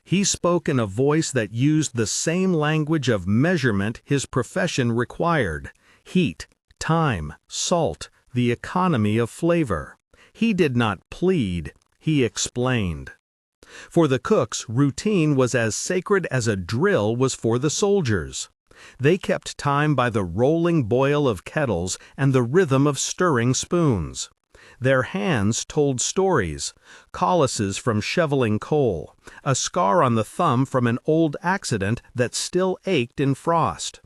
He spoke in a voice that used the same language of measurement his profession required: heat, time, salt, the economy of flavor. He did not plead, he explained. For the cooks, routine was as sacred as a drill was for the soldiers. They kept time by the rolling boil of kettles and the rhythm of stirring spoons. Their hands told stories: calluses from shoveling coal, a scar on the thumb from an old accident that still ached in frost.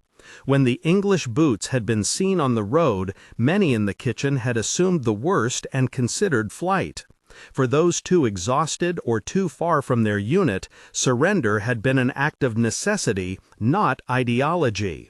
When the English boots had been seen on the road, many in the kitchen had assumed the worst and considered flight. For those too exhausted or too far from their unit, surrender had been an act of necessity, not ideology.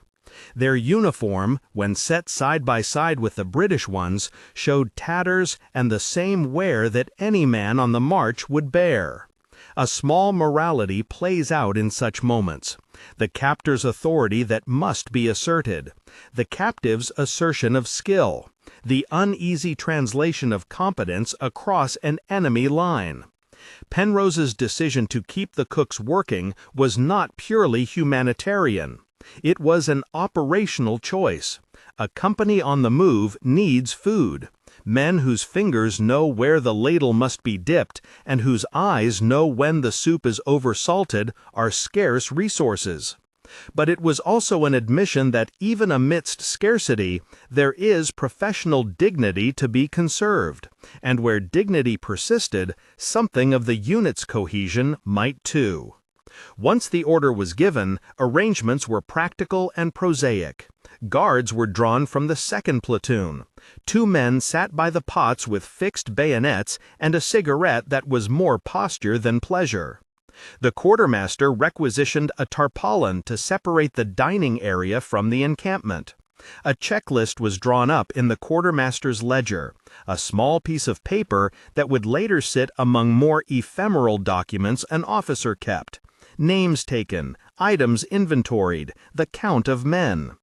Their uniform, when set side by side with the British ones, showed tatters and the same wear that any man on the march would bear. A small morality plays out in such moments: the captor's authority that must be asserted, the captive's assertion of skill, the uneasy translation of competence across an enemy line. Penrose's decision to keep the cooks working was not purely humanitarian. It was an operational choice. A company on the move needs food. Men whose fingers know where the ladle must be dipped and whose eyes know when the soup is oversalted are scarce resources. But it was also an admission that even amidst scarcity, there is professional dignity to be conserved, and where dignity persisted, something of the unit's cohesion might too. Once the order was given, arrangements were practical and prosaic. Guards were drawn from the second platoon. 2 men sat by the pots with fixed bayonets and a cigarette that was more posture than pleasure. The quartermaster requisitioned a tarpaulin to separate the dining area from the encampment. A checklist was drawn up in the quartermaster's ledger, a small piece of paper that would later sit among more ephemeral documents an officer kept: names taken, items inventoried, the count of men.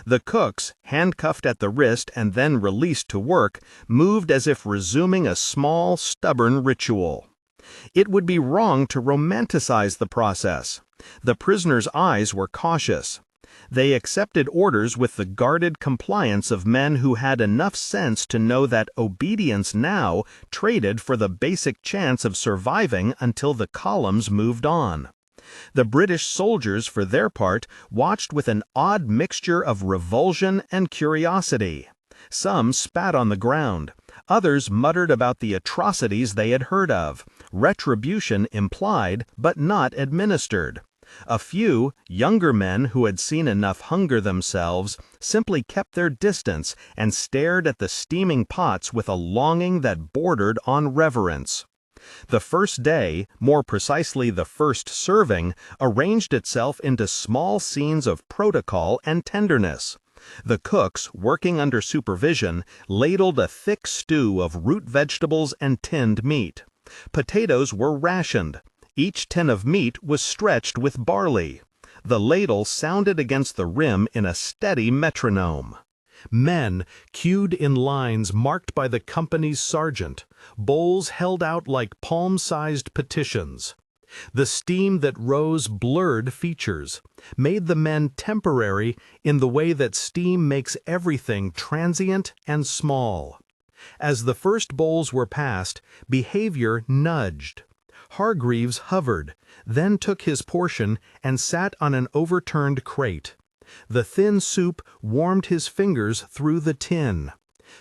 The cooks, handcuffed at the wrist and then released to work, moved as if resuming a small, stubborn ritual. It would be wrong to romanticize the process. The prisoners' eyes were cautious. They accepted orders with the guarded compliance of men who had enough sense to know that obedience now traded for the basic chance of surviving until the columns moved on. The British soldiers, for their part, watched with an odd mixture of revulsion and curiosity. Some spat on the ground. Others muttered about the atrocities they had heard of, retribution implied but not administered. A few, younger men who had seen enough hunger themselves, simply kept their distance and stared at the steaming pots with a longing that bordered on reverence. The first day, more precisely the first serving, arranged itself into small scenes of protocol and tenderness. The cooks, working under supervision, ladled a thick stew of root vegetables and tinned meat. Potatoes were rationed. Each tin of meat was stretched with barley. The ladle sounded against the rim in a steady metronome. Men queued in lines marked by the company's sergeant, bowls held out like palm-sized petitions. The steam that rose blurred features, made the men temporary in the way that steam makes everything transient and small. As the first bowls were passed, behavior nudged. Hargreaves hovered, then took his portion and sat on an overturned crate. The thin soup warmed his fingers through the tin.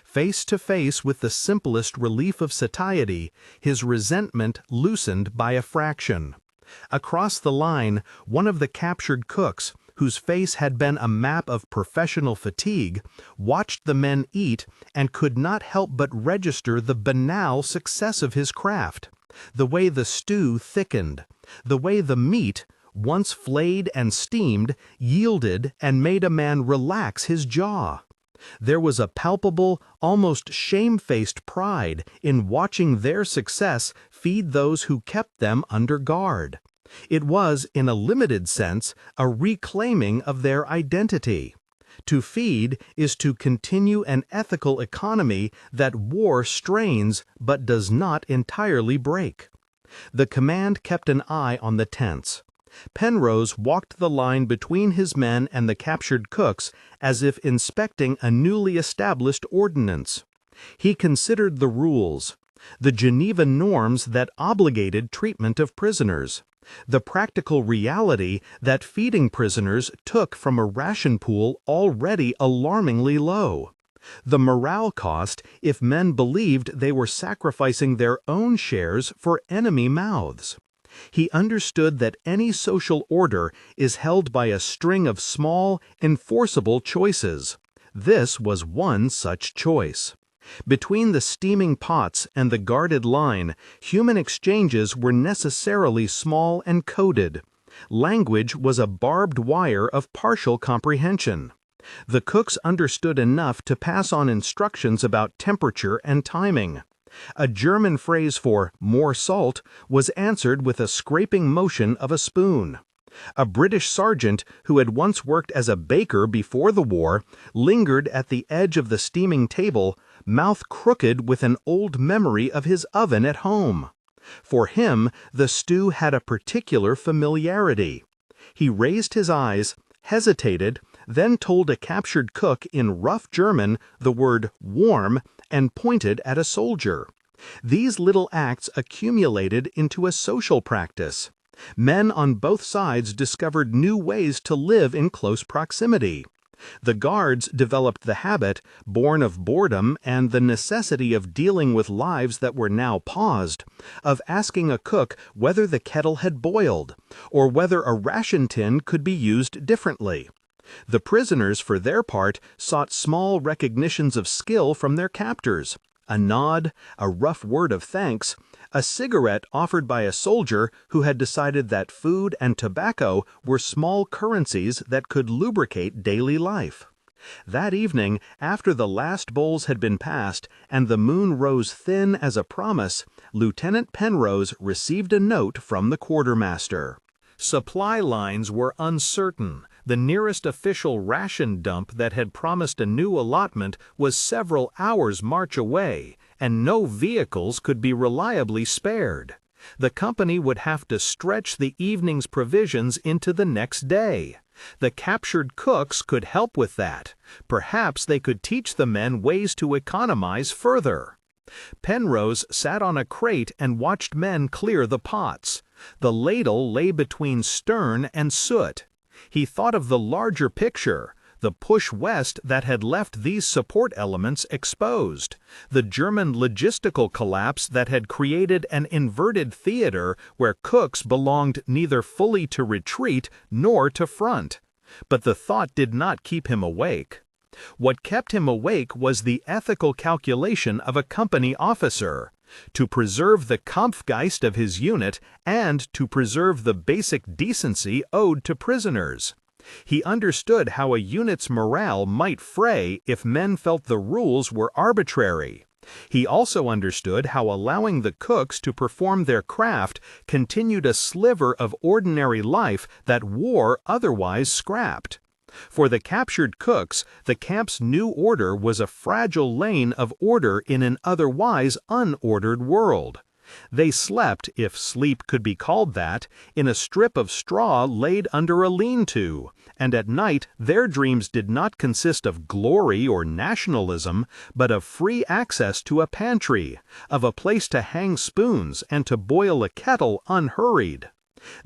Face to face with the simplest relief of satiety, his resentment loosened by a fraction. Across the line, one of the captured cooks, whose face had been a map of professional fatigue, watched the men eat and could not help but register the banal success of his craft, the way the stew thickened, the way the meat, once flayed and steamed, yielded and made a man relax his jaw. There was a palpable, almost shamefaced pride in watching their success feed those who kept them under guard. It was, in a limited sense, a reclaiming of their identity. To feed is to continue an ethical economy that war strains but does not entirely break. The command kept an eye on the tents. Penrose walked the line between his men and the captured cooks as if inspecting a newly established ordinance. He considered the rules, the Geneva norms that obligated treatment of prisoners, the practical reality that feeding prisoners took from a ration pool already alarmingly low, the morale cost if men believed they were sacrificing their own shares for enemy mouths. He understood that any social order is held by a string of small, enforceable choices. This was one such choice. Between the steaming pots and the guarded line, human exchanges were necessarily small and coded. Language was a barbed wire of partial comprehension. The cooks understood enough to pass on instructions about temperature and timing. A German phrase for "more salt" was answered with a scraping motion of a spoon. A British sergeant who had once worked as a baker before the war lingered at the edge of the steaming table, mouth crooked with an old memory of his oven at home. For him, the stew had a particular familiarity. He raised his eyes, hesitated, then told a captured cook in rough German the word "warm" and pointed at a soldier. These little acts accumulated into a social practice. Men on both sides discovered new ways to live in close proximity. The guards developed the habit, born of boredom and the necessity of dealing with lives that were now paused, of asking a cook whether the kettle had boiled, or whether a ration tin could be used differently. The prisoners, for their part, sought small recognitions of skill from their captors. A nod, a rough word of thanks, a cigarette offered by a soldier who had decided that food and tobacco were small currencies that could lubricate daily life. That evening, after the last bowls had been passed and the moon rose thin as a promise, Lieutenant Penrose received a note from the quartermaster. Supply lines were uncertain. The nearest official ration dump that had promised a new allotment was several hours' march away, and no vehicles could be reliably spared. The company would have to stretch the evening's provisions into the next day. The captured cooks could help with that. Perhaps they could teach the men ways to economize further. Penrose sat on a crate and watched men clear the pots. The ladle lay between stern and soot. He thought of the larger picture, the push west that had left these support elements exposed, the German logistical collapse that had created an inverted theater where cooks belonged neither fully to retreat nor to front. But the thought did not keep him awake. What kept him awake was the ethical calculation of a company officer: to preserve the Kampfgeist of his unit and to preserve the basic decency owed to prisoners. He understood how a unit's morale might fray if men felt the rules were arbitrary. He also understood how allowing the cooks to perform their craft continued a sliver of ordinary life that war otherwise scrapped. For the captured cooks, the camp's new order was a fragile lane of order in an otherwise unordered world. They slept, if sleep could be called that, in a strip of straw laid under a lean-to, and at night their dreams did not consist of glory or nationalism, but of free access to a pantry, of a place to hang spoons and to boil a kettle unhurried.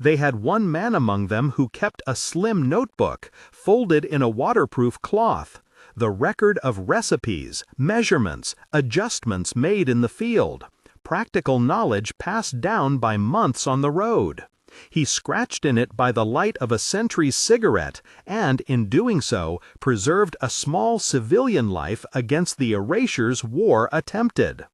They had one man among them who kept a slim notebook, folded in a waterproof cloth, the record of recipes, measurements, adjustments made in the field, practical knowledge passed down by months on the road. He scratched in it by the light of a sentry's cigarette and, in doing so, preserved a small civilian life against the erasures war attempted.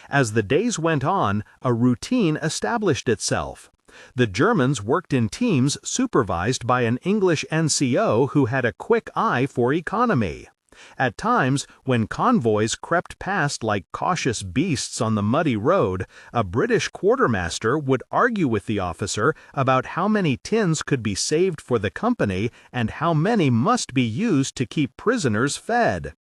As the days went on, a routine established itself. The Germans worked in teams supervised by an English NCO who had a quick eye for economy. At times, when convoys crept past like cautious beasts on the muddy road, a British quartermaster would argue with the officer about how many tins could be saved for the company and how many must be used to keep prisoners fed.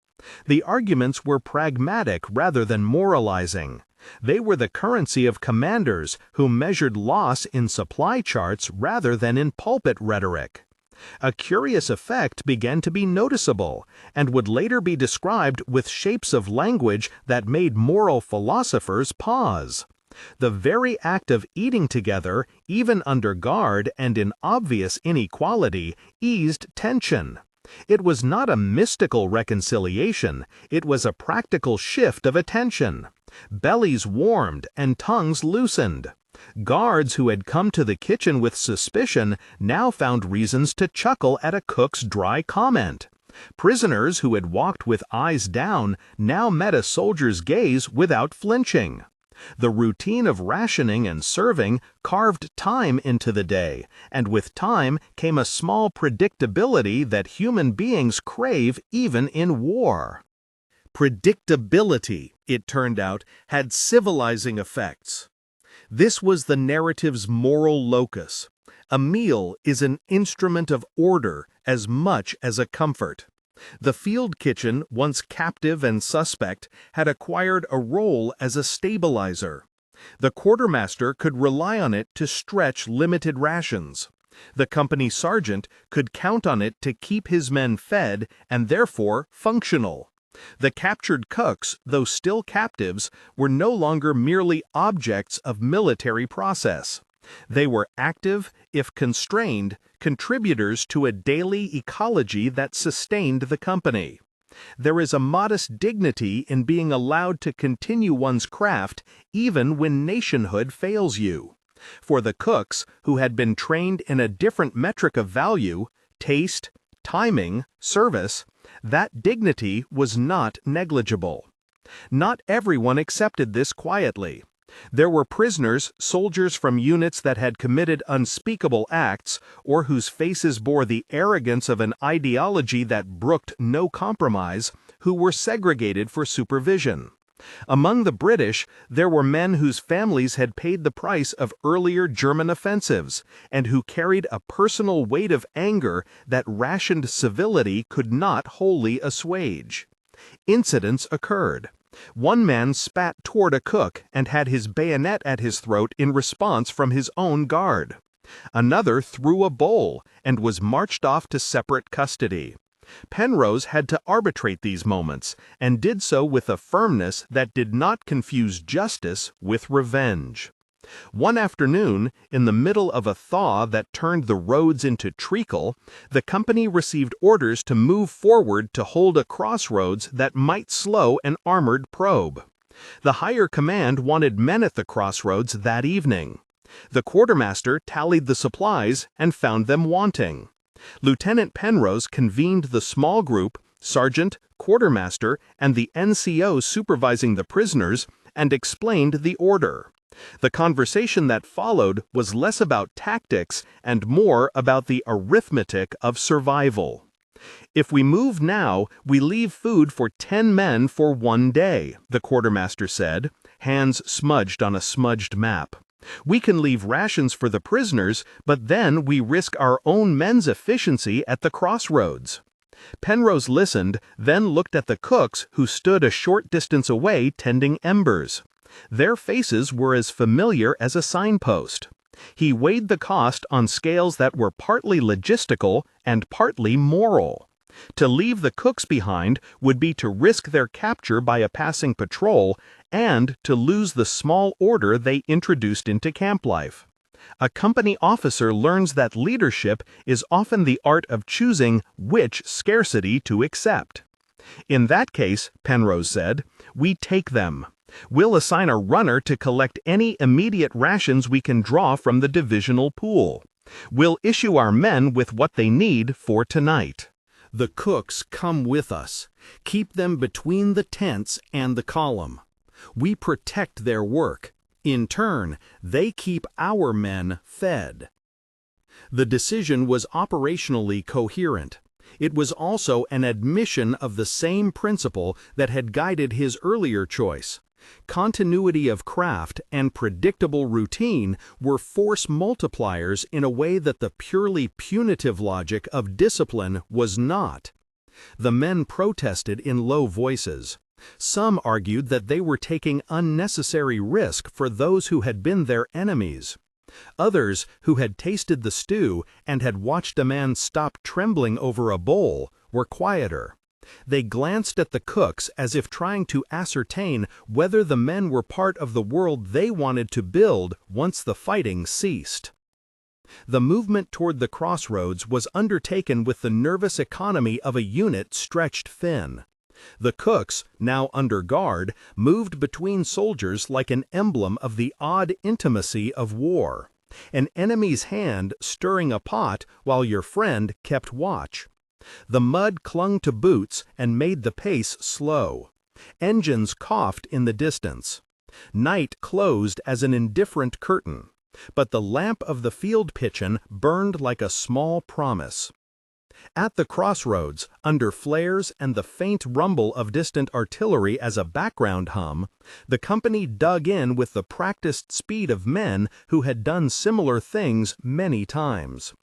The arguments were pragmatic rather than moralizing. They were the currency of commanders who measured loss in supply charts rather than in pulpit rhetoric. A curious effect began to be noticeable, and would later be described with shapes of language that made moral philosophers pause. The very act of eating together, even under guard and in obvious inequality, eased tension. It was not a mystical reconciliation, it was a practical shift of attention. Bellies warmed and tongues loosened. Guards who had come to the kitchen with suspicion now found reasons to chuckle at a cook's dry comment. Prisoners who had walked with eyes down now met a soldier's gaze without flinching. The routine of rationing and serving carved time into the day, and with time came a small predictability that human beings crave even in war. Predictability, it turned out, had civilizing effects. This was the narrative's moral locus. A meal is an instrument of order as much as a comfort. The field kitchen, once captive and suspect, had acquired a role as a stabilizer. The quartermaster could rely on it to stretch limited rations. The company sergeant could count on it to keep his men fed and therefore functional. The captured cooks, though still captives, were no longer merely objects of military process. They were active, if constrained, contributors to a daily ecology that sustained the company. There is a modest dignity in being allowed to continue one's craft even when nationhood fails you. For the cooks, who had been trained in a different metric of value, taste, timing, service, that dignity was not negligible. Not everyone accepted this quietly. There were prisoners, soldiers from units that had committed unspeakable acts, or whose faces bore the arrogance of an ideology that brooked no compromise, who were segregated for supervision. Among the British, there were men whose families had paid the price of earlier German offensives, and who carried a personal weight of anger that rationed civility could not wholly assuage. Incidents occurred. One man spat toward a cook and had his bayonet at his throat in response from his own guard. Another threw a bowl and was marched off to separate custody. Penrose had to arbitrate these moments, and did so with a firmness that did not confuse justice with revenge. One afternoon, in the middle of a thaw that turned the roads into treacle, the company received orders to move forward to hold a crossroads that might slow an armored probe. The higher command wanted men at the crossroads that evening. The quartermaster tallied the supplies and found them wanting. Lieutenant Penrose convened the small group, sergeant, quartermaster, and the NCO supervising the prisoners, and explained the order. The conversation that followed was less about tactics and more about the arithmetic of survival. "If we move now, we leave food for 10 men for 1 day, the quartermaster said, hands smudged on a smudged map. "We can leave rations for the prisoners, but then we risk our own men's efficiency at the crossroads." Penrose listened, then looked at the cooks who stood a short distance away tending embers. Their faces were as familiar as a signpost. He weighed the cost on scales that were partly logistical and partly moral. To leave the cooks behind would be to risk their capture by a passing patrol and to lose the small order they introduced into camp life. A company officer learns that leadership is often the art of choosing which scarcity to accept. "In that case," Penrose said, "we take them. We'll assign a runner to collect any immediate rations we can draw from the divisional pool. We'll issue our men with what they need for tonight. The cooks come with us. Keep them between the tents and the column. We protect their work. In turn, they keep our men fed." The decision was operationally coherent. It was also an admission of the same principle that had guided his earlier choice. Continuity of craft and predictable routine were force multipliers in a way that the purely punitive logic of discipline was not. The men protested in low voices. Some argued that they were taking unnecessary risk for those who had been their enemies. Others, who had tasted the stew and had watched a man stop trembling over a bowl, were quieter. They glanced at the cooks as if trying to ascertain whether the men were part of the world they wanted to build once the fighting ceased. The movement toward the crossroads was undertaken with the nervous economy of a unit stretched thin. The cooks, now under guard, moved between soldiers like an emblem of the odd intimacy of war. An enemy's hand stirring a pot while your friend kept watch. The mud clung to boots and made the pace slow. Engines coughed in the distance. Night closed as an indifferent curtain, but the lamp of the field kitchen burned like a small promise. At the crossroads, under flares and the faint rumble of distant artillery as a background hum, the company dug in with the practiced speed of men who had done similar things many times.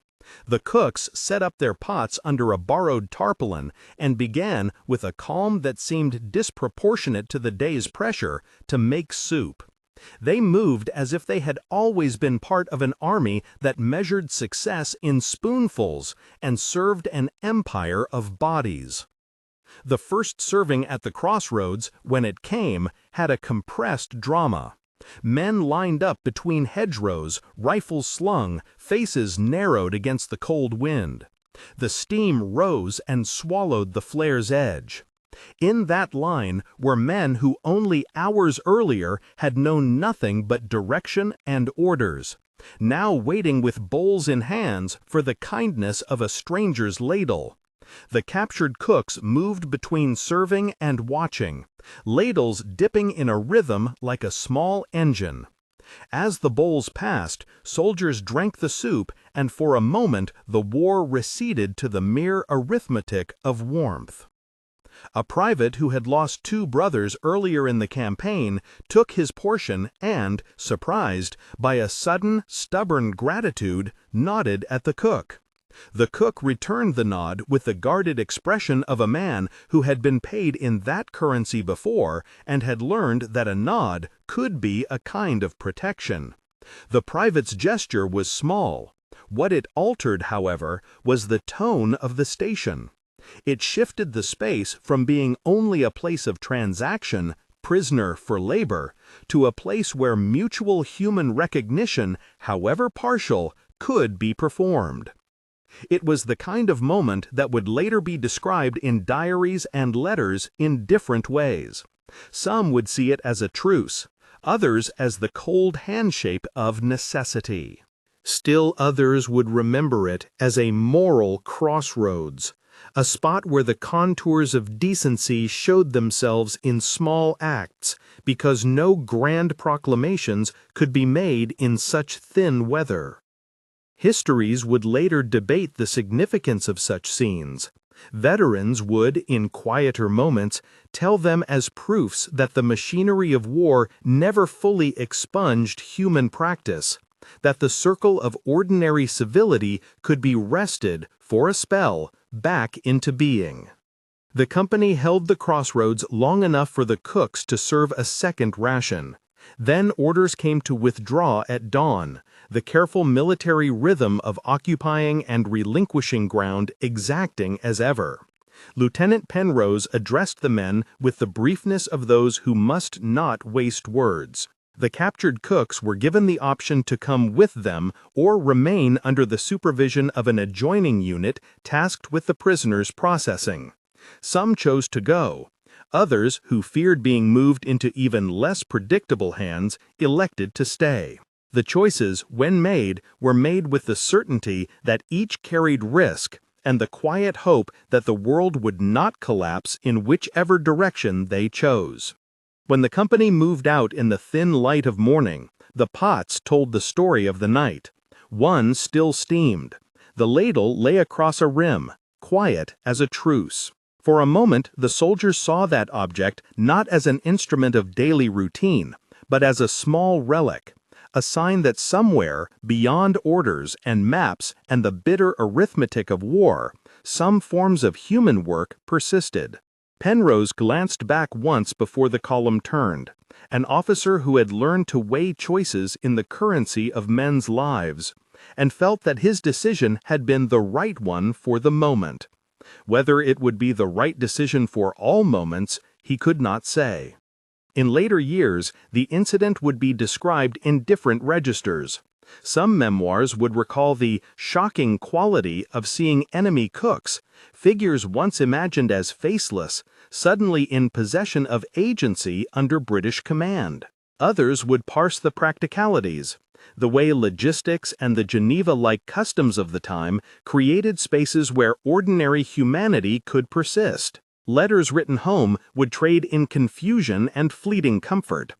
The cooks set up their pots under a borrowed tarpaulin and began, with a calm that seemed disproportionate to the day's pressure, to make soup. They moved as if they had always been part of an army that measured success in spoonfuls and served an empire of bodies. The first serving at the crossroads, when it came, had a compressed drama. Men lined up between hedgerows, rifles slung, faces narrowed against the cold wind. The steam rose and swallowed the flare's edge. In that line were men who only hours earlier had known nothing but direction and orders, now waiting with bowls in hands for the kindness of a stranger's ladle. The captured cooks moved between serving and watching, ladles dipping in a rhythm like a small engine. As the bowls passed, soldiers drank the soup, and for a moment the war receded to the mere arithmetic of warmth. A private who had lost 2 brothers earlier in the campaign took his portion and, surprised by a sudden, stubborn gratitude, nodded at the cook. The cook returned the nod with the guarded expression of a man who had been paid in that currency before and had learned that a nod could be a kind of protection. The private's gesture was small. What it altered, however, was the tone of the station. It shifted the space from being only a place of transaction, prisoner for labor, to a place where mutual human recognition, however partial, could be performed. It was the kind of moment that would later be described in diaries and letters in different ways. Some would see it as a truce, others as the cold handshake of necessity. Still others would remember it as a moral crossroads, a spot where the contours of decency showed themselves in small acts, because no grand proclamations could be made in such thin weather. Histories would later debate the significance of such scenes. Veterans would, in quieter moments, tell them as proofs that the machinery of war never fully expunged human practice, that the circle of ordinary civility could be wrested, for a spell, back into being. The company held the crossroads long enough for the cooks to serve a second ration. Then orders came to withdraw at dawn, the careful military rhythm of occupying and relinquishing ground exacting as ever. Lieutenant Penrose addressed the men with the briefness of those who must not waste words. The captured cooks were given the option to come with them or remain under the supervision of an adjoining unit tasked with the prisoners' processing. Some chose to go. Others, who feared being moved into even less predictable hands, elected to stay. The choices, when made, were made with the certainty that each carried risk and the quiet hope that the world would not collapse in whichever direction they chose. When the company moved out in the thin light of morning, the pots told the story of the night. One still steamed. The ladle lay across a rim, quiet as a truce. For a moment, the soldiers saw that object not as an instrument of daily routine, but as a small relic, a sign that somewhere, beyond orders and maps and the bitter arithmetic of war, some forms of human work persisted. Penrose glanced back once before the column turned, an officer who had learned to weigh choices in the currency of men's lives, and felt that his decision had been the right one for the moment. Whether it would be the right decision for all moments, he could not say. In later years, the incident would be described in different registers. Some memoirs would recall the shocking quality of seeing enemy cooks, figures once imagined as faceless, suddenly in possession of agency under British command. Others would parse the practicalities, the way logistics and the Geneva-like customs of the time created spaces where ordinary humanity could persist. Letters written home would trade in confusion and fleeting comfort.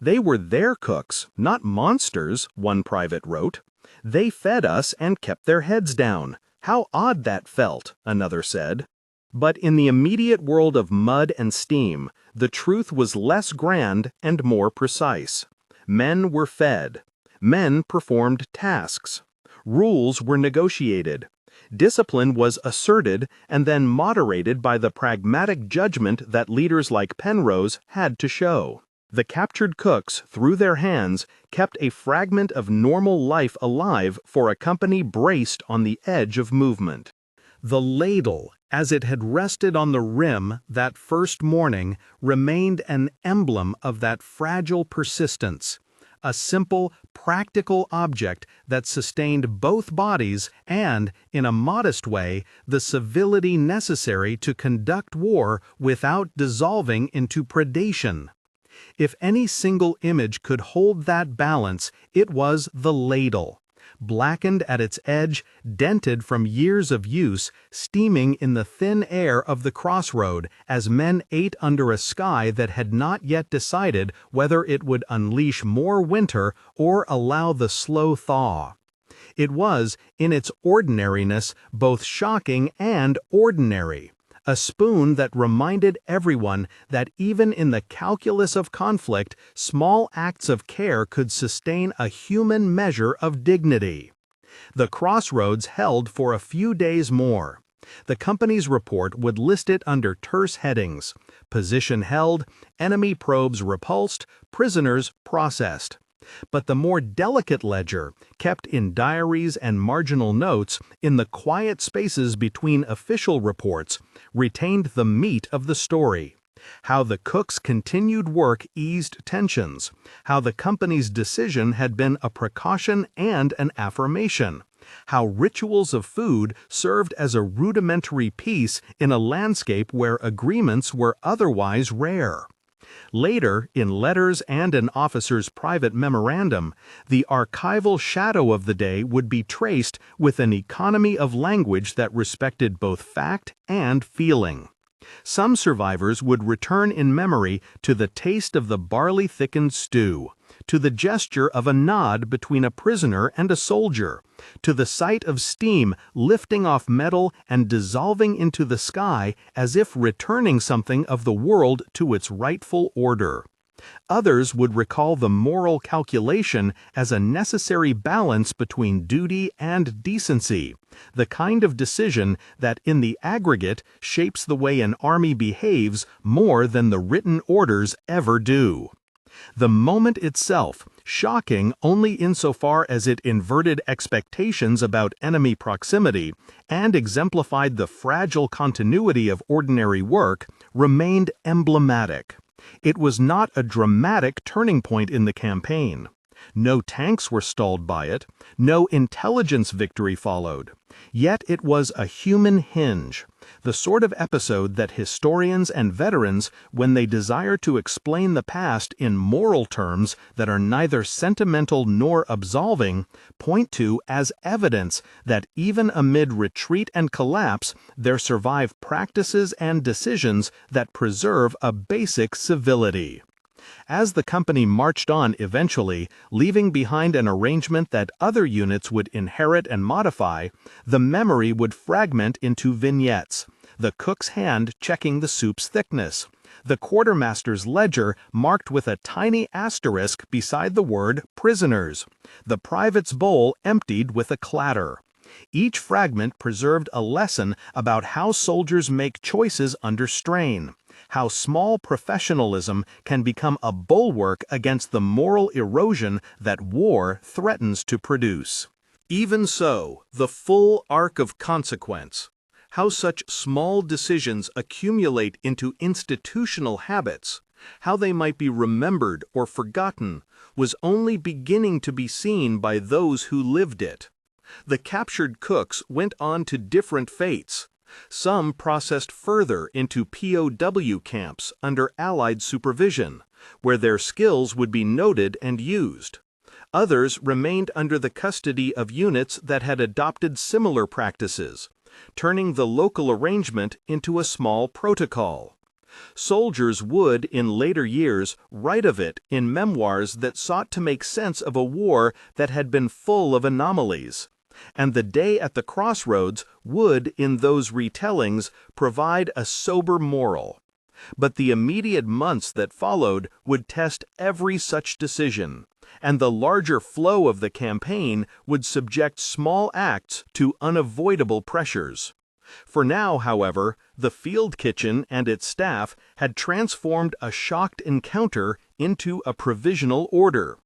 They were their cooks, not monsters, one private wrote. They fed us and kept their heads down. How odd that felt, another said. But in the immediate world of mud and steam, the truth was less grand and more precise. Men were fed. Men performed tasks. Rules were negotiated. Discipline was asserted and then moderated by the pragmatic judgment that leaders like Penrose had to show. The captured cooks, through their hands, kept a fragment of normal life alive for a company braced on the edge of movement. The ladle, as it had rested on the rim that first morning, remained an emblem of that fragile persistence. A simple, practical object that sustained both bodies and, in a modest way, the civility necessary to conduct war without dissolving into predation. If any single image could hold that balance, it was the ladle. Blackened at its edge, dented from years of use, steaming in the thin air of the crossroad as men ate under a sky that had not yet decided whether it would unleash more winter or allow the slow thaw. It was, in its ordinariness, both shocking and ordinary. A spoon that reminded everyone that even in the calculus of conflict, small acts of care could sustain a human measure of dignity. The crossroads held for a few days more. The company's report would list it under terse headings: position held, enemy probes repulsed, prisoners processed. But the more delicate ledger, kept in diaries and marginal notes in the quiet spaces between official reports, retained the meat of the story. How the cook's continued work eased tensions, how the company's decision had been a precaution and an affirmation, how rituals of food served as a rudimentary piece in a landscape where agreements were otherwise rare. Later, in letters and an officer's private memorandum, the archival shadow of the day would be traced with an economy of language that respected both fact and feeling. Some survivors would return in memory to the taste of the barley-thickened stew, to the gesture of a nod between a prisoner and a soldier, to the sight of steam lifting off metal and dissolving into the sky as if returning something of the world to its rightful order. Others would recall the moral calculation as a necessary balance between duty and decency, the kind of decision that in the aggregate shapes the way an army behaves more than the written orders ever do. The moment itself, shocking only insofar as it inverted expectations about enemy proximity and exemplified the fragile continuity of ordinary work, remained emblematic. It was not a dramatic turning point in the campaign. No tanks were stalled by it, no intelligence victory followed. Yet it was a human hinge, the sort of episode that historians and veterans, when they desire to explain the past in moral terms that are neither sentimental nor absolving, point to as evidence that even amid retreat and collapse, there survive practices and decisions that preserve a basic civility. As the company marched on eventually, leaving behind an arrangement that other units would inherit and modify, the memory would fragment into vignettes, the cook's hand checking the soup's thickness, the quartermaster's ledger marked with a tiny asterisk beside the word prisoners, the private's bowl emptied with a clatter. Each fragment preserved a lesson about how soldiers make choices under strain, how small professionalism can become a bulwark against the moral erosion that war threatens to produce. Even so, the full arc of consequence, how such small decisions accumulate into institutional habits, how they might be remembered or forgotten, was only beginning to be seen by those who lived it. The captured cooks went on to different fates. Some processed further into POW camps under Allied supervision, where their skills would be noted and used. Others remained under the custody of units that had adopted similar practices, turning the local arrangement into a small protocol. Soldiers would, in later years, write of it in memoirs that sought to make sense of a war that had been full of anomalies. And the day at the crossroads would, in those retellings, provide a sober moral. But the immediate months that followed would test every such decision, and the larger flow of the campaign would subject small acts to unavoidable pressures. For now, however, the field kitchen and its staff had transformed a shocked encounter into a provisional order.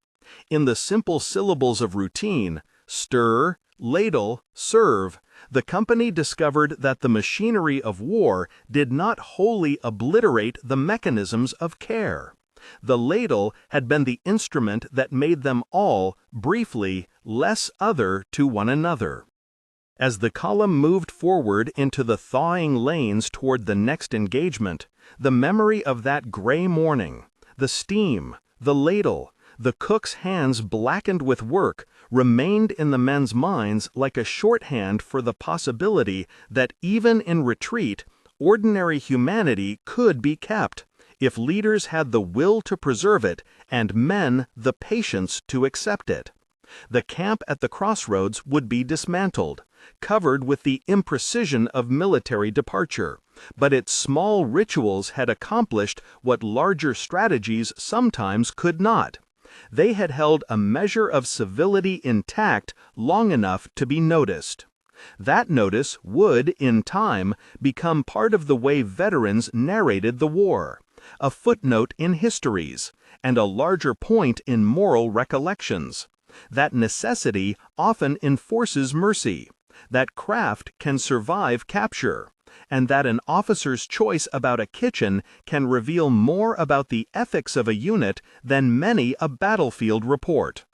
In the simple syllables of routine, stir, ladle, serve, the company discovered that the machinery of war did not wholly obliterate the mechanisms of care. The ladle had been the instrument that made them all, briefly, less other to one another. As the column moved forward into the thawing lanes toward the next engagement, the memory of that gray morning, the steam, the ladle, the cook's hands blackened with work, remained in the men's minds like a shorthand for the possibility that even in retreat, ordinary humanity could be kept, if leaders had the will to preserve it and men the patience to accept it. The camp at the crossroads would be dismantled, covered with the imprecision of military departure, but its small rituals had accomplished what larger strategies sometimes could not. They had held a measure of civility intact long enough to be noticed. That notice would, in time, become part of the way veterans narrated the war, a footnote in histories, and a larger point in moral recollections. That necessity often enforces mercy, that craft can survive capture, and that an officer's choice about a kitchen can reveal more about the ethics of a unit than many a battlefield report.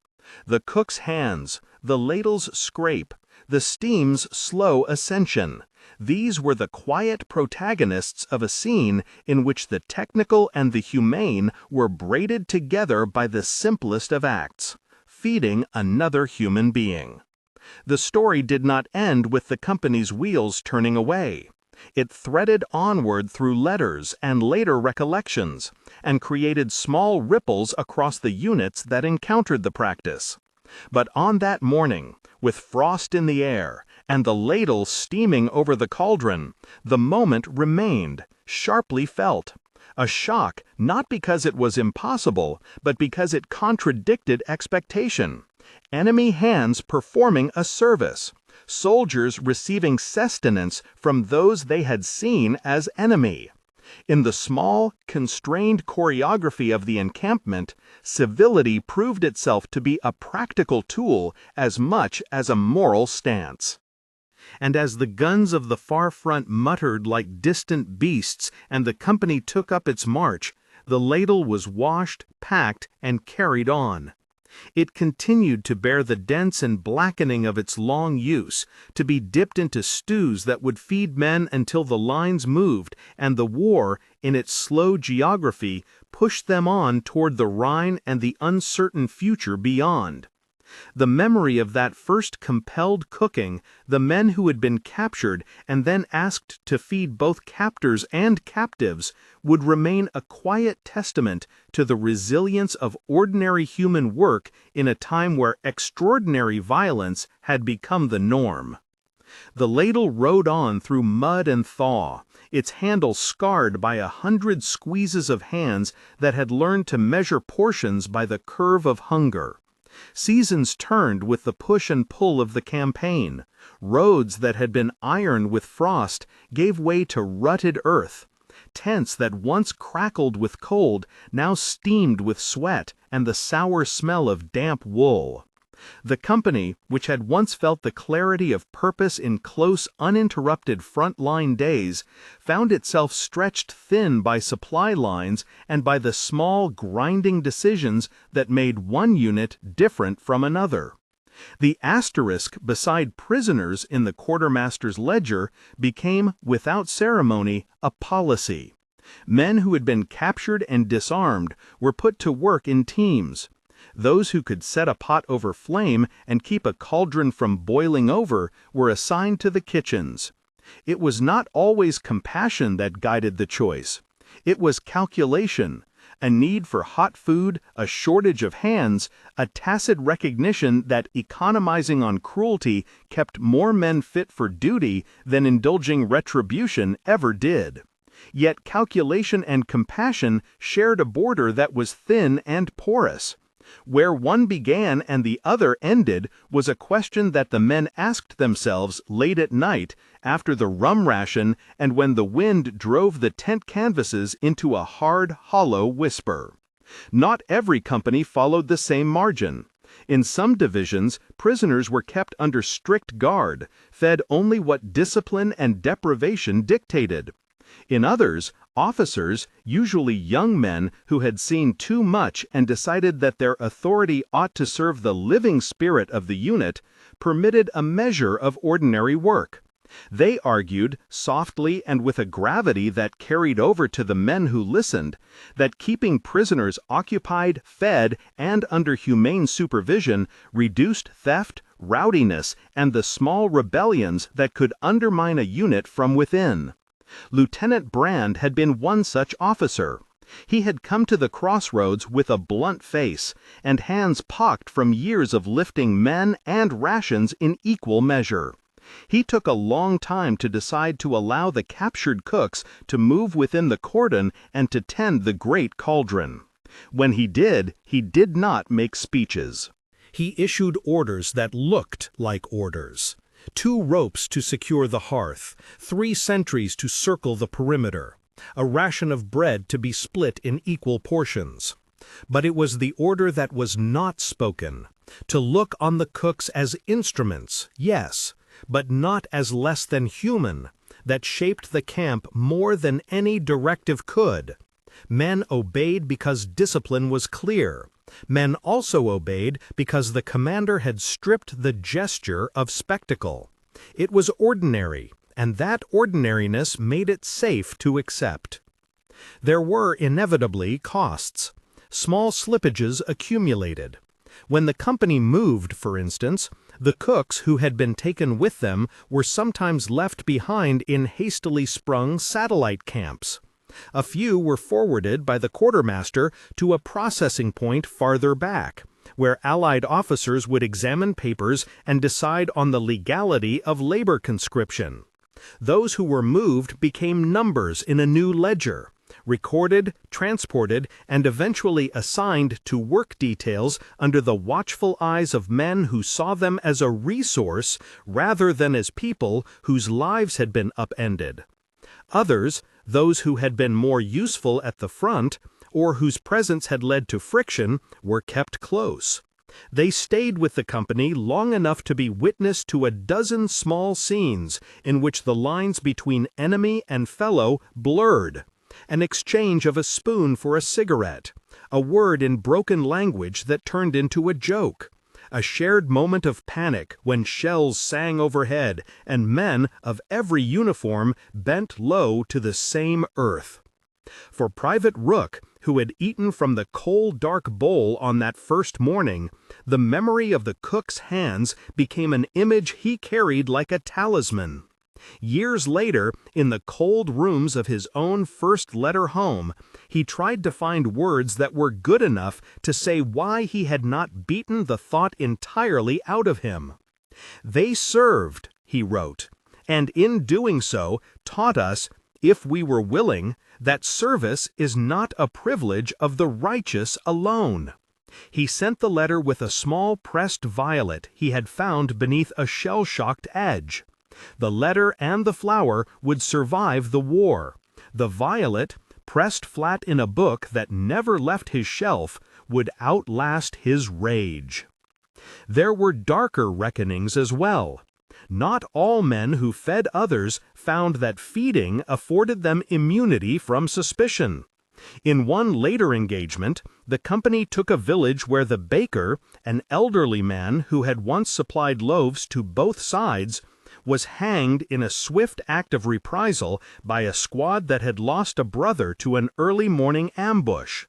The cook's hands, the ladle's scrape, the steam's slow ascension, these were the quiet protagonists of a scene in which the technical and the humane were braided together by the simplest of acts, feeding another human being. The story did not end with the company's wheels turning away. It threaded onward through letters and later recollections, and created small ripples across the units that encountered the practice. But on that morning, with frost in the air, and the ladle steaming over the cauldron, the moment remained, sharply felt. A shock not because it was impossible, but because it contradicted expectation. Enemy hands performing a service, soldiers receiving sustenance from those they had seen as enemy. In the small, constrained choreography of the encampment, civility proved itself to be a practical tool as much as a moral stance. And as the guns of the far front muttered like distant beasts and the company took up its march, the ladle was washed, packed, and carried on. It continued to bear the dents and blackening of its long use, to be dipped into stews that would feed men until the lines moved and the war, in its slow geography, pushed them on toward the Rhine and the uncertain future beyond. The memory of that first compelled cooking, the men who had been captured and then asked to feed both captors and captives, would remain a quiet testament to the resilience of ordinary human work in a time where extraordinary violence had become the norm. The ladle rode on through mud and thaw, its handle scarred by 100 squeezes of hands that had learned to measure portions by the curve of hunger. Seasons turned with the push and pull of the campaign. Roads that had been iron with frost gave way to rutted earth. tents that once crackled with cold now steamed with sweat and the sour smell of damp wool. The company, which had once felt the clarity of purpose in close, uninterrupted front-line days, found itself stretched thin by supply lines and by the small, grinding decisions that made one unit different from another. The asterisk beside prisoners in the quartermaster's ledger became, without ceremony, a policy. Men who had been captured and disarmed were put to work in teams. Those who could set a pot over flame and keep a cauldron from boiling over were assigned to the kitchens. It was not always compassion that guided the choice. It was calculation, a need for hot food, a shortage of hands, a tacit recognition that economizing on cruelty kept more men fit for duty than indulging retribution ever did. Yet calculation and compassion shared a border that was thin and porous. Where one began and the other ended was a question that the men asked themselves late at night after the rum ration and when the wind drove the tent canvases into a hard, hollow whisper. Not every company followed the same margin. In some divisions, prisoners were kept under strict guard, fed only what discipline and deprivation dictated. In others, officers, usually young men who had seen too much and decided that their authority ought to serve the living spirit of the unit, permitted a measure of ordinary work. They argued, softly and with a gravity that carried over to the men who listened, that keeping prisoners occupied, fed, and under humane supervision reduced theft, rowdiness, and the small rebellions that could undermine a unit from within. Lieutenant Brand had been one such officer. He had come to the crossroads with a blunt face, and hands pocked from years of lifting men and rations in equal measure. He took a long time to decide to allow the captured cooks to move within the cordon and to tend the great cauldron. When he did not make speeches. He issued orders that looked like orders. 2 ropes to secure the hearth, 3 sentries to circle the perimeter, a ration of bread to be split in equal portions. But it was the order that was not spoken, to look on the cooks as instruments, yes, but not as less than human, that shaped the camp more than any directive could. Men obeyed because discipline was clear. Men also obeyed because the commander had stripped the gesture of spectacle. It was ordinary, and that ordinariness made it safe to accept. There were inevitably costs. Small slippages accumulated. When the company moved, for instance, the cooks who had been taken with them were sometimes left behind in hastily sprung satellite camps. A few were forwarded by the quartermaster to a processing point farther back, where Allied officers would examine papers and decide on the legality of labor conscription. Those who were moved became numbers in a new ledger, recorded, transported, and eventually assigned to work details under the watchful eyes of men who saw them as a resource rather than as people whose lives had been upended. Others, those who had been more useful at the front, or whose presence had led to friction, were kept close. They stayed with the company long enough to be witness to a dozen small scenes in which the lines between enemy and fellow blurred. An exchange of a spoon for a cigarette, a word in broken language that turned into a joke, a shared moment of panic when shells sang overhead and men of every uniform bent low to the same earth. For Private Rook, who had eaten from the cold, dark bowl on that first morning, the memory of the cook's hands became an image he carried like a talisman. Years later, in the cold rooms of his own first letter home, he tried to find words that were good enough to say why he had not beaten the thought entirely out of him. "They served," he wrote, "and in doing so taught us, if we were willing, that service is not a privilege of the righteous alone." He sent the letter with a small pressed violet he had found beneath a shell-shocked edge. The letter and the flower would survive the war. The violet, pressed flat in a book that never left his shelf, would outlast his rage. There were darker reckonings as well. Not all men who fed others found that feeding afforded them immunity from suspicion. In one later engagement, the company took a village where the baker, an elderly man who had once supplied loaves to both sides, was hanged in a swift act of reprisal by a squad that had lost a brother to an early morning ambush.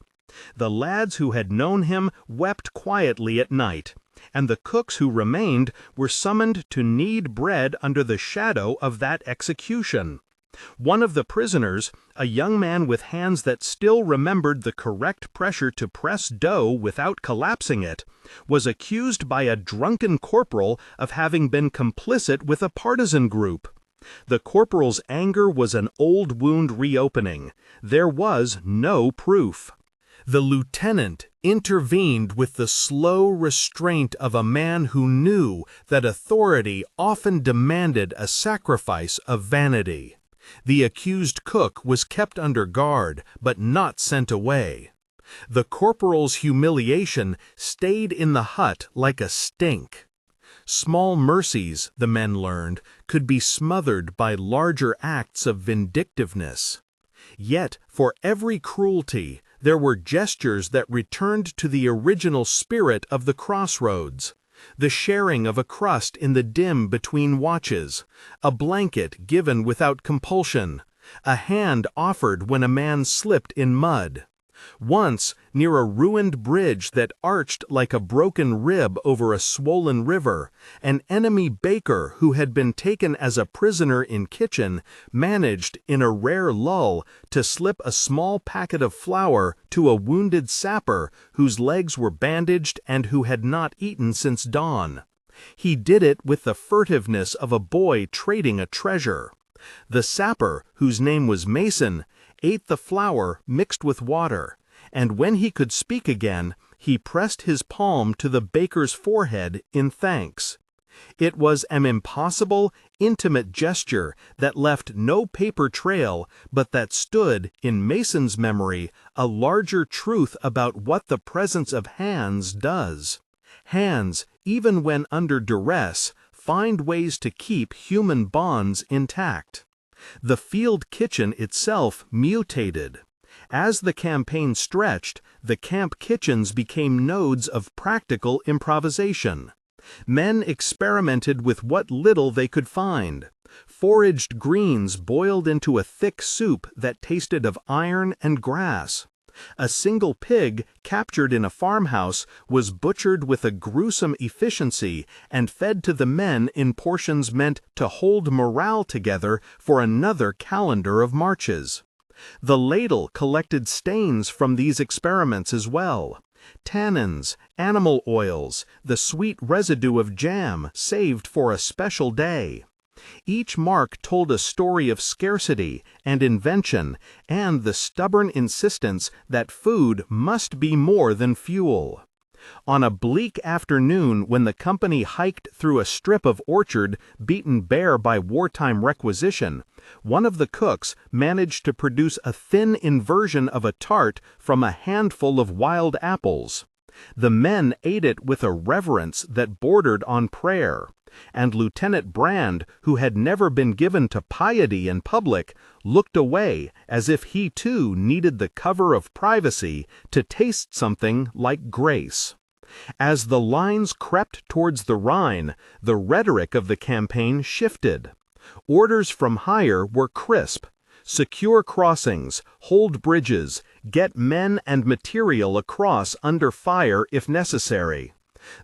The lads who had known him wept quietly at night, and the cooks who remained were summoned to knead bread under the shadow of that execution. One of the prisoners, a young man with hands that still remembered the correct pressure to press dough without collapsing it, was accused by a drunken corporal of having been complicit with a partisan group. The corporal's anger was an old wound reopening. There was no proof. The lieutenant intervened with the slow restraint of a man who knew that authority often demanded a sacrifice of vanity. The accused cook was kept under guard, but not sent away. The corporal's humiliation stayed in the hut like a stink. Small mercies, the men learned, could be smothered by larger acts of vindictiveness. Yet, for every cruelty, there were gestures that returned to the original spirit of the crossroads. The sharing of a crust in the dim between watches, a blanket given without compulsion, a hand offered when a man slipped in mud. Once, near a ruined bridge that arched like a broken rib over a swollen river, an enemy baker who had been taken as a prisoner in kitchen managed, in a rare lull, to slip a small packet of flour to a wounded sapper whose legs were bandaged and who had not eaten since dawn. He did it with the furtiveness of a boy trading a treasure. The sapper, whose name was Mason, ate the flour mixed with water, and when he could speak again, he pressed his palm to the baker's forehead in thanks. It was an impossible, intimate gesture that left no paper trail, but that stood, in Mason's memory, a larger truth about what the presence of hands does. Hands, even when under duress, find ways to keep human bonds intact. The field kitchen itself mutated. As the campaign stretched, the camp kitchens became nodes of practical improvisation. Men experimented with what little they could find. Foraged greens boiled into a thick soup that tasted of iron and grass. A single pig, captured in a farmhouse, was butchered with a gruesome efficiency and fed to the men in portions meant to hold morale together for another calendar of marches. The ladle collected stains from these experiments as well. Tannins, animal oils, the sweet residue of jam saved for a special day. Each mark told a story of scarcity and invention and the stubborn insistence that food must be more than fuel. On a bleak afternoon when the company hiked through a strip of orchard beaten bare by wartime requisition, one of the cooks managed to produce a thin inversion of a tart from a handful of wild apples. The men ate it with a reverence that bordered on prayer, and Lieutenant Brand, who had never been given to piety in public, looked away as if he too needed the cover of privacy to taste something like grace. As the lines crept towards the Rhine, the rhetoric of the campaign shifted. Orders from higher were crisp: secure crossings, hold bridges, get men and material across under fire if necessary.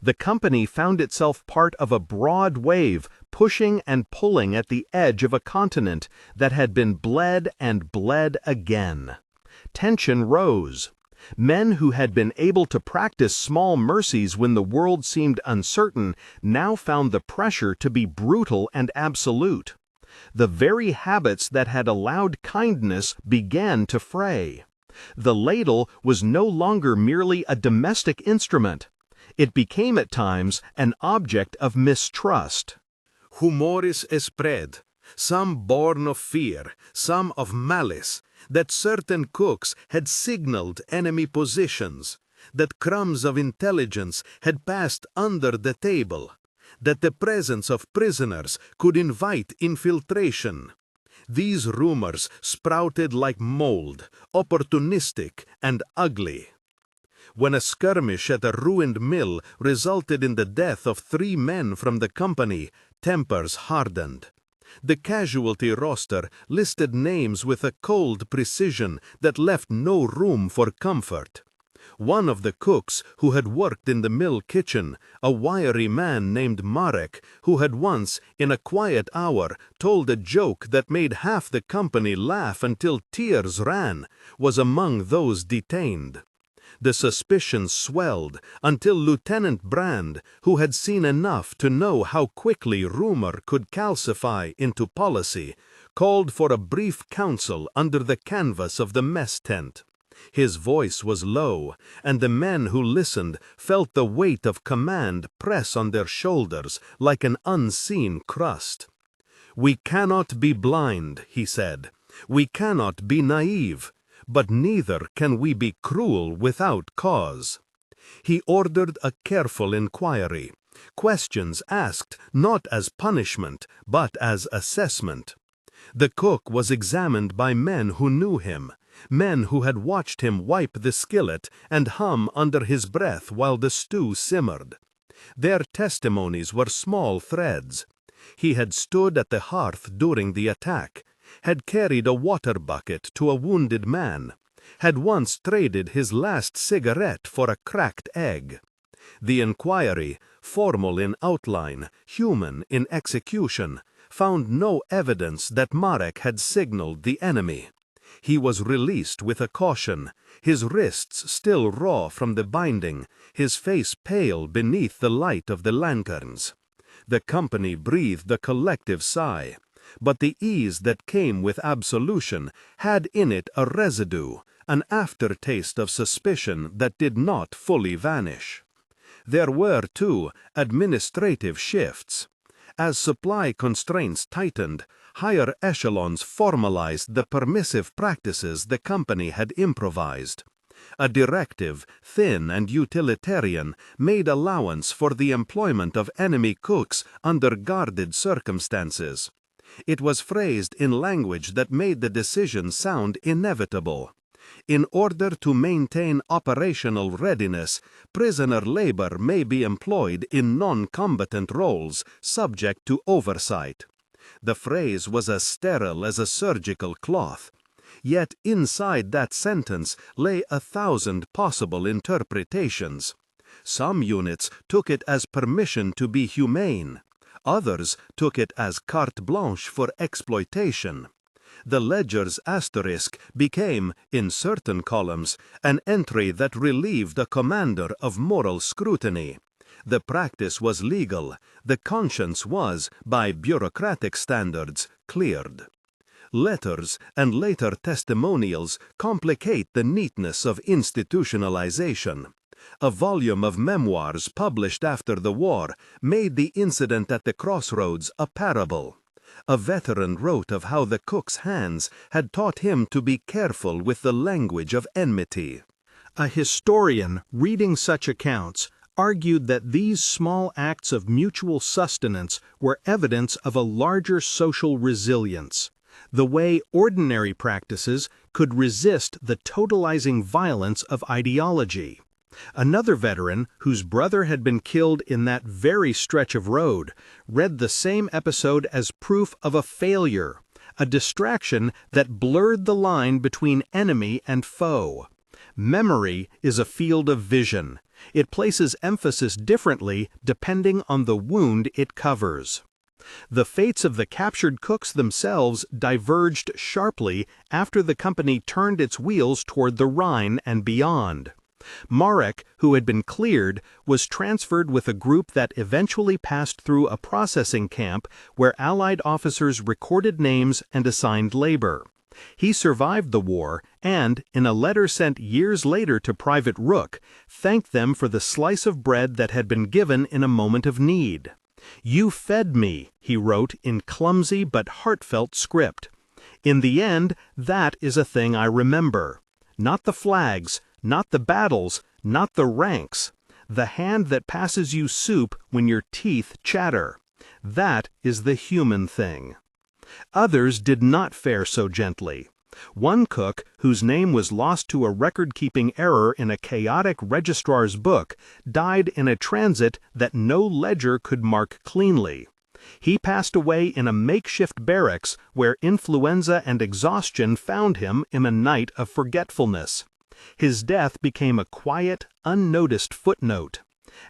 The company found itself part of a broad wave pushing and pulling at the edge of a continent that had been bled and bled again. Tension rose. Men who had been able to practice small mercies when the world seemed uncertain now found the pressure to be brutal and absolute. The very habits that had allowed kindness began to fray. The ladle was no longer merely a domestic instrument. It became at times an object of mistrust. Humoris spread, some born of fear, some of malice, that certain cooks had signaled enemy positions, that crumbs of intelligence had passed under the table, that the presence of prisoners could invite infiltration. These rumors sprouted like mold, opportunistic and ugly. When a skirmish at a ruined mill resulted in the death of 3 men from the company, tempers hardened. The casualty roster listed names with a cold precision that left no room for comfort. One of the cooks who had worked in the mill kitchen, a wiry man named Marek, who had once, in a quiet hour, told a joke that made half the company laugh until tears ran, was among those detained. The suspicion swelled until Lieutenant Brand, who had seen enough to know how quickly rumor could calcify into policy, called for a brief council under the canvas of the mess tent. His voice was low, and the men who listened felt the weight of command press on their shoulders like an unseen crust. "We cannot be blind," he said. "We cannot be naive. But neither can we be cruel without cause." He ordered a careful inquiry, questions asked not as punishment, but as assessment. The cook was examined by men who knew him, men who had watched him wipe the skillet and hum under his breath while the stew simmered. Their testimonies were small threads. He had stood at the hearth during the attack, had carried a water bucket to a wounded man, had once traded his last cigarette for a cracked egg. The inquiry, formal in outline, human in execution, found no evidence that Marek had signaled the enemy. He was released with a caution, his wrists still raw from the binding, his face pale beneath the light of the lanterns. The company breathed a collective sigh. But the ease that came with absolution had in it a residue, an aftertaste of suspicion that did not fully vanish. There were, too, administrative shifts. As supply constraints tightened, higher echelons formalized the permissive practices the company had improvised. A directive, thin and utilitarian, made allowance for the employment of enemy cooks under guarded circumstances. It was phrased in language that made the decision sound inevitable. In order to maintain operational readiness, prisoner labor may be employed in non-combatant roles, subject to oversight. The phrase was as sterile as a surgical cloth. Yet inside that sentence lay 1,000 possible interpretations. Some units took it as permission to be humane. Others took it as carte blanche for exploitation. The ledger's asterisk became, in certain columns, an entry that relieved a commander of moral scrutiny. The practice was legal. The conscience was, by bureaucratic standards, cleared. Letters and later testimonials complicate the neatness of institutionalization. A volume of memoirs published after the war made the incident at the crossroads a parable. A veteran wrote of how the cook's hands had taught him to be careful with the language of enmity. A historian reading such accounts argued that these small acts of mutual sustenance were evidence of a larger social resilience, the way ordinary practices could resist the totalizing violence of ideology. Another veteran, whose brother had been killed in that very stretch of road, read the same episode as proof of a failure, a distraction that blurred the line between enemy and foe. Memory is a field of vision. It places emphasis differently depending on the wound it covers. The fates of the captured cooks themselves diverged sharply after the company turned its wheels toward the Rhine and beyond. Marek, who had been cleared, was transferred with a group that eventually passed through a processing camp where Allied officers recorded names and assigned labor. He survived the war and, in a letter sent years later to Private Rook, thanked them for the slice of bread that had been given in a moment of need. "You fed me," he wrote in clumsy but heartfelt script. "In the end, that is a thing I remember. Not the flags, not the battles, not the ranks. The hand that passes you soup when your teeth chatter. That is the human thing." Others did not fare so gently. One cook, whose name was lost to a record-keeping error in a chaotic registrar's book, died in a transit that no ledger could mark cleanly. He passed away in a makeshift barracks where influenza and exhaustion found him in a night of forgetfulness. His death became a quiet, unnoticed footnote,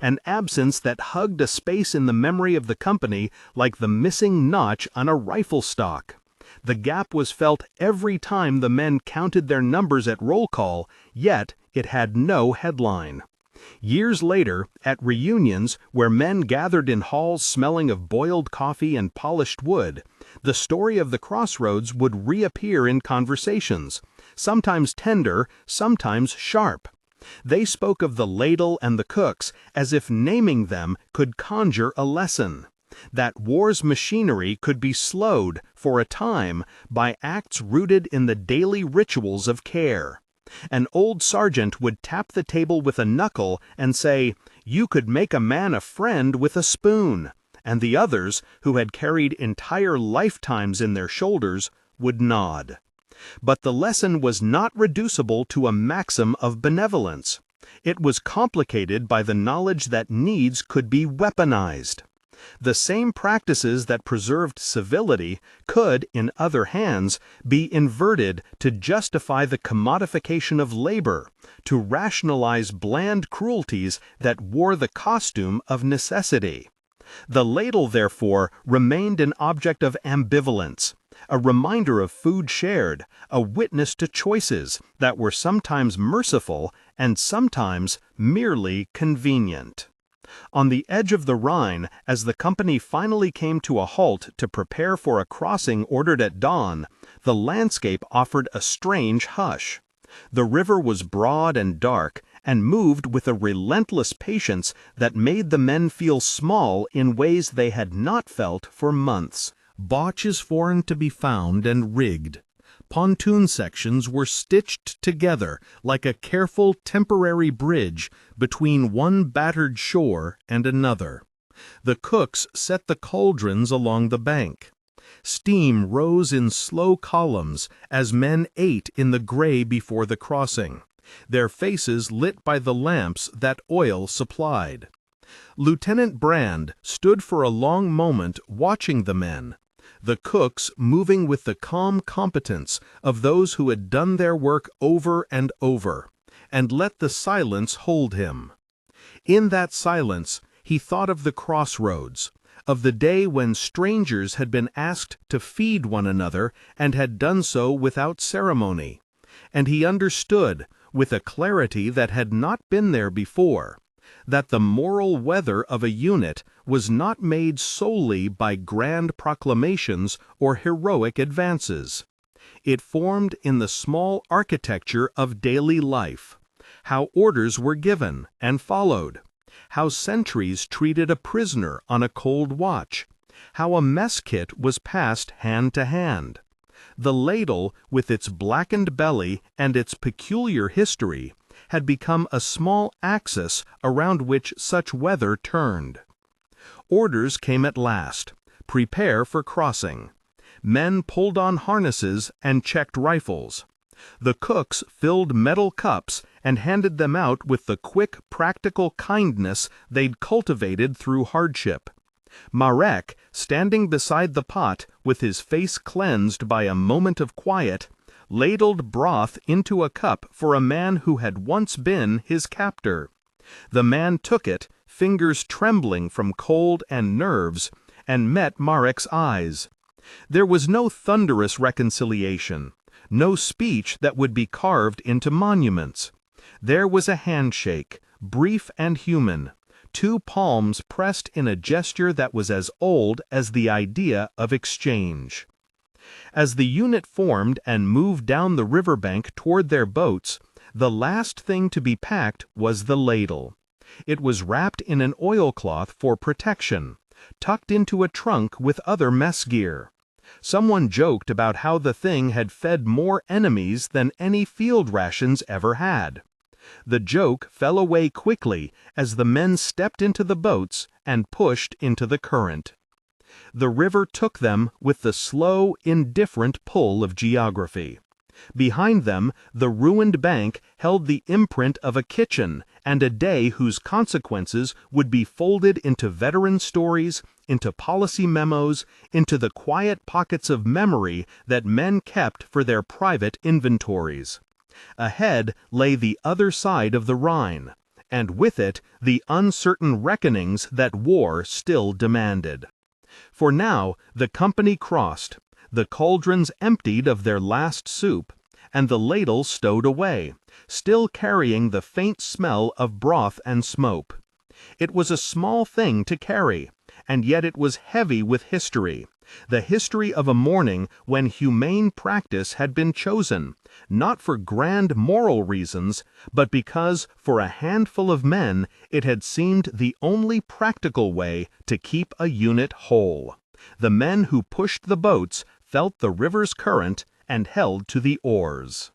an absence that hugged a space in the memory of the company like the missing notch on a rifle stock. The gap was felt every time the men counted their numbers at roll call, yet it had no headline. Years later, at reunions where men gathered in halls smelling of boiled coffee and polished wood, the story of the crossroads would reappear in conversations, sometimes tender, sometimes sharp. They spoke of the ladle and the cooks as if naming them could conjure a lesson. That war's machinery could be slowed, for a time, by acts rooted in the daily rituals of care. An old sergeant would tap the table with a knuckle and say, "You could make a man a friend with a spoon," and the others, who had carried entire lifetimes in their shoulders, would nod. But the lesson was not reducible to a maxim of benevolence. It was complicated by the knowledge that needs could be weaponized. The same practices that preserved civility could, in other hands, be inverted to justify the commodification of labor, to rationalize bland cruelties that wore the costume of necessity. The ladle, therefore, remained an object of ambivalence, a reminder of food shared, a witness to choices that were sometimes merciful and sometimes merely convenient. On the edge of the Rhine, as the company finally came to a halt to prepare for a crossing ordered at dawn, the landscape offered a strange hush. The river was broad and dark, and moved with a relentless patience that made the men feel small in ways they had not felt for months. Botch is foreign to be found and rigged. Pontoon sections were stitched together like a careful temporary bridge between one battered shore and another. The cooks set the cauldrons along the bank. Steam rose in slow columns as men ate in the gray before the crossing, their faces lit by the lamps that oil supplied. Lieutenant Brand stood for a long moment watching the men, the cooks moving with the calm competence of those who had done their work over and over, and let the silence hold him. In that silence, he thought of the crossroads, of the day when strangers had been asked to feed one another and had done so without ceremony, and he understood, with a clarity that had not been there before, that the moral weather of a unit was not made solely by grand proclamations or heroic advances. It formed in the small architecture of daily life, how orders were given and followed, how sentries treated a prisoner on a cold watch, how a mess kit was passed hand to hand. The ladle, with its blackened belly and its peculiar history, had become a small axis around which such weather turned. Orders came at last. Prepare for crossing. Men pulled on harnesses and checked rifles. The cooks filled metal cups and handed them out with the quick, practical kindness they'd cultivated through hardship. Marek, standing beside the pot with his face cleansed by a moment of quiet, ladled broth into a cup for a man who had once been his captor. The man took it, fingers trembling from cold and nerves, and met Marek's eyes. There was no thunderous reconciliation, no speech that would be carved into monuments. There was a handshake, brief and human, two palms pressed in a gesture that was as old as the idea of exchange. As the unit formed and moved down the riverbank toward their boats, the last thing to be packed was the ladle. It was wrapped in an oilcloth for protection, tucked into a trunk with other mess gear. Someone joked about how the thing had fed more enemies than any field rations ever had. The joke fell away quickly as the men stepped into the boats and pushed into the current. The river took them with the slow, indifferent pull of geography. Behind them, the ruined bank held the imprint of a kitchen and a day whose consequences would be folded into veteran stories, into policy memos, into the quiet pockets of memory that men kept for their private inventories. Ahead lay the other side of the Rhine, and with it the uncertain reckonings that war still demanded. For now the company crossed, the cauldrons emptied of their last soup, and the ladle stowed away, still carrying the faint smell of broth and smoke. It was a small thing to carry, and yet it was heavy with history, the history of a morning when humane practice had been chosen, not for grand moral reasons, but because, for a handful of men, it had seemed the only practical way to keep a unit whole. The men who pushed the boats felt the river's current and held to the oars.